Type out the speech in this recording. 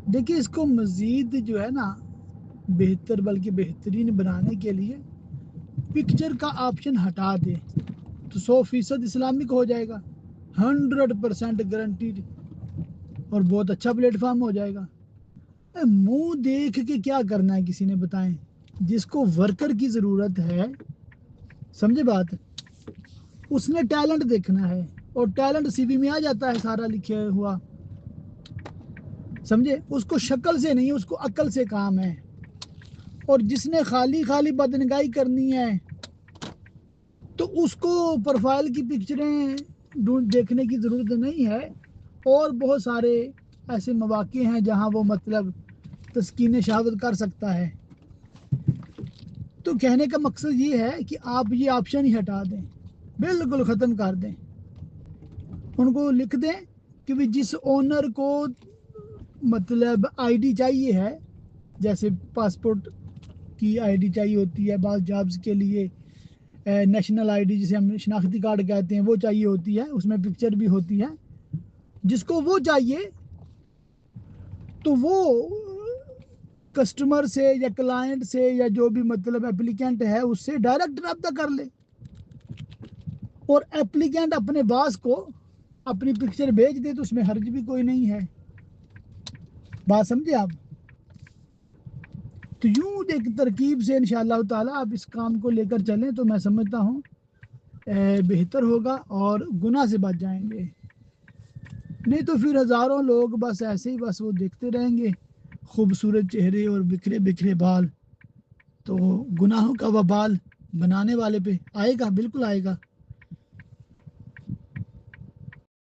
دیکھیے اس کو مزید جو ہے نا بہتر بلکہ بہترین بنانے کے لیے پکچر کا آپشن ہٹا دیں تو 100% اسلامک ہو جائے گا، 100% گارنٹیڈ، اور بہت اچھا پلیٹ فارم ہو جائے گا۔ منہ دیکھ کے کیا کرنا ہے کسی نے بتائیں؟ جس کو ورکر کی ضرورت ہے، سمجھے بات، اس نے ٹیلنٹ دیکھنا ہے، اور ٹیلنٹ سی وی میں آ جاتا ہے سارا لکھا ہوا، سمجھے؟ اس کو شکل سے نہیں، اس کو عقل سے کام ہے۔ اور جس نے خالی خالی بدنگائی کرنی ہے تو اس کو پروفائل کی پکچریں دیکھنے کی ضرورت نہیں ہے، اور بہت سارے ایسے مواقع ہیں جہاں وہ مطلب تسکین شہادت کر سکتا ہے۔ تو کہنے کا مقصد یہ ہے کہ آپ یہ آپشن ہی ہٹا دیں، بالکل ختم کر دیں۔ ان کو لکھ دیں کہ بھی جس اونر کو مطلب آئی ڈی چاہیے ہے، جیسے پاسپورٹ کی آئی ڈی چاہیے ہوتی ہے، بعض جابز کے لیے نیشنل آئی ڈی جسے ہم شناختی کارڈ کہتے ہیں وہ چاہیے ہوتی ہے، اس میں پکچر بھی ہوتی ہے۔ جس کو وہ چاہیے تو وہ کسٹمر سے یا کلائنٹ سے یا جو بھی مطلب اپلیکینٹ ہے اس سے ڈائریکٹ رابطہ کر لے، اور اپلیکینٹ اپنے باس کو اپنی پکچر بھیج دے تو اس میں حرج بھی کوئی نہیں ہے۔ بات سمجھے آپ؟ تو یوں ایک ترکیب سے انشاءاللہ تعالی آپ اس کام کو لے کر چلیں تو میں سمجھتا ہوں بہتر ہوگا اور گناہ سے بچ جائیں گے۔ نہیں تو پھر ہزاروں لوگ بس ایسے ہی بس وہ دیکھتے رہیں گے خوبصورت چہرے اور بکھرے بکھرے بال، تو گناہوں کا وبال بنانے والے پہ آئے گا، بالکل آئے گا۔